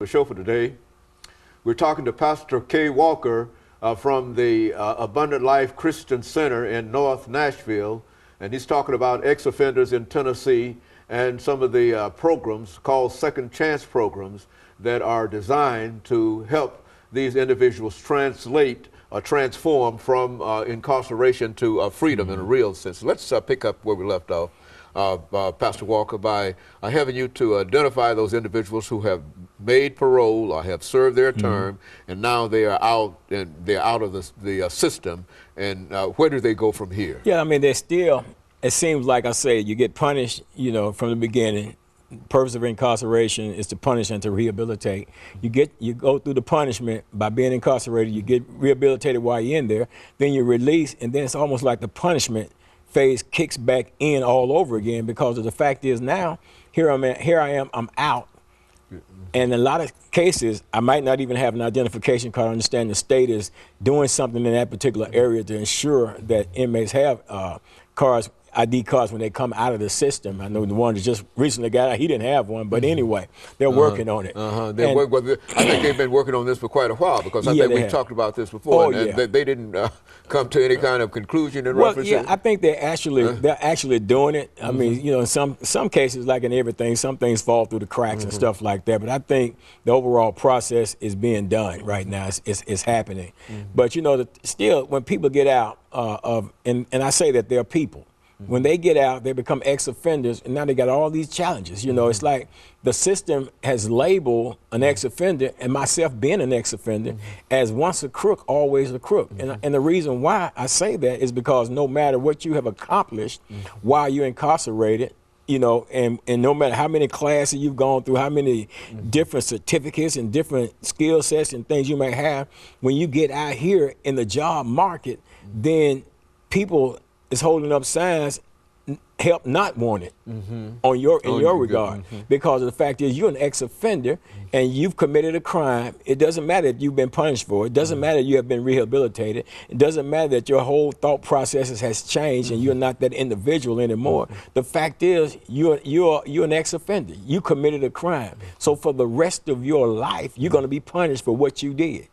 The show for today, we're talking to Pastor K. Walker from the Abundant Life Christian Center in North Nashville, and he's talking about ex-offenders in Tennessee and some of the programs called second chance programs that are designed to help these individuals translate or transform from incarceration to freedom in a real sense. Let's pick up where we left off, Pastor Walker, by having you to identify those individuals who have made parole or have served their term, and now they are out, and they're out of the system, and where do they go from here? Yeah, I mean, they're still, it seems like I say, you get punished, you know, from the beginning. The purpose of incarceration is to punish and to rehabilitate. You go through the punishment by being incarcerated, you get rehabilitated while you're in there, then you're released, and then it's almost like the punishment phase kicks back in all over again, because of the fact is now, here I am, I'm out. And in a lot of cases, I might not even have an identification card. I understand the state is doing something in that particular area to ensure that inmates have ID cards when they come out of the system. I know the one that just recently got out, he didn't have one, but anyway, they're working on it. I think they've been working on this for quite a while, because I think we talked about this before, and they didn't come to any kind of conclusion in reference to it. I think they're actually doing it. I mean, you know, in some cases, like in everything, some things fall through the cracks and stuff like that, but I think the overall process is being done right now. It's happening. But, you know, still, when people get out and I say that they're people, when they get out, they become ex-offenders, and now they got all these challenges. You know, it's like the system has labeled an ex-offender, and myself being an ex-offender, as once a crook, always a crook. And the reason why I say that is because no matter what you have accomplished while you're incarcerated, you know, and no matter how many classes you've gone through, how many different certificates and different skill sets and things you may have, when you get out here in the job market, then people is holding up signs, help not wanted, in your regard, because of the fact is you're an ex-offender and you've committed a crime. It doesn't matter if you've been punished for it. It doesn't matter if you have been rehabilitated. It doesn't matter that your whole thought processes has changed and you're not that individual anymore. The fact is you're an ex-offender. You committed a crime. So for the rest of your life, you're going to be punished for what you did.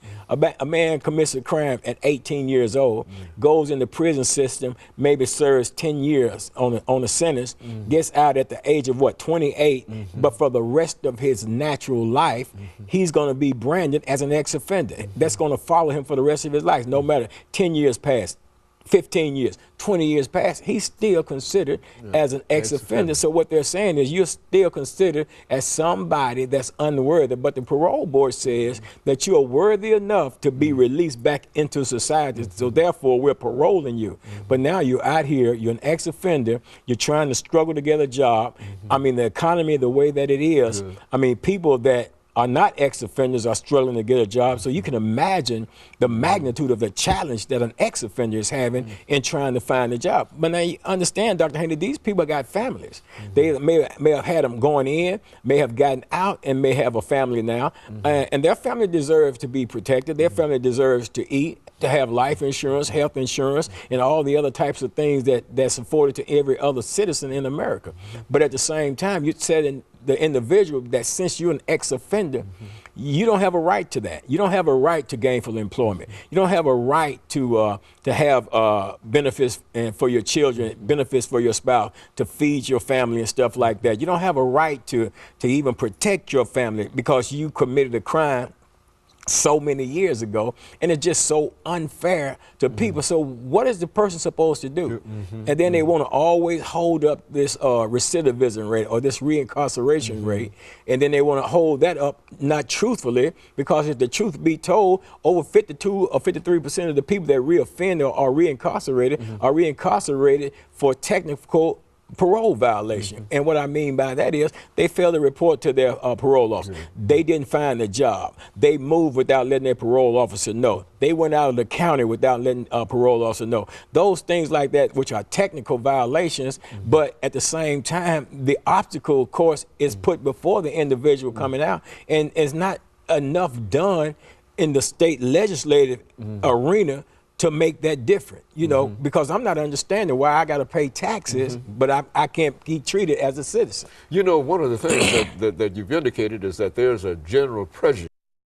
A man commits a crime at 18 years old, goes in the prison system, maybe serves 10 years on a sentence, gets out at the age of, 28, but for the rest of his natural life, he's going to be branded as an ex-offender. That's going to follow him for the rest of his life, no matter 10 years past, 15 years, 20 years past, he's still considered as an ex-offender. So what they're saying is you're still considered as somebody that's unworthy, but the parole board says that you are worthy enough to be released back into society. So therefore, we're paroling you. But now you're out here, you're an ex-offender, you're trying to struggle to get a job. I mean, the economy, the way that it is, I mean, people that are not ex-offenders are struggling to get a job. So you can imagine the magnitude of the challenge that an ex-offender is having in trying to find a job. But now you understand, Dr. Haney, these people got families. They may have had them going in, may have gotten out, and may have a family now. And their family deserves to be protected. Their family deserves to eat, to have life insurance, health insurance, and all the other types of things that's afforded to every other citizen in America. But at the same time, you said in the individual that since you're an ex-offender, you don't have a right to that. You don't have a right to gainful employment. You don't have a right to have benefits for your children, benefits for your spouse, to feed your family and stuff like that. You don't have a right to even protect your family because you committed a crime so many years ago, and it's just so unfair to people. So what is the person supposed to do? And then they want to always hold up this recidivism rate or this reincarceration rate, and then they want to hold that up not truthfully, because if the truth be told, over 52 or 53% of the people that reoffend or are reincarcerated for technical parole violation. And what I mean by that is they failed to report to their parole officer. They didn't find a job. They moved without letting their parole officer know. They went out of the county without letting a parole officer know. Those things like that, which are technical violations, but at the same time, the obstacle course is put before the individual coming out, and it's not enough done in the state legislative arena to make that different, you know, because I'm not understanding why I got to pay taxes, but I can't be treated as a citizen. You know, one of the things that you've indicated is that there's a general prejudice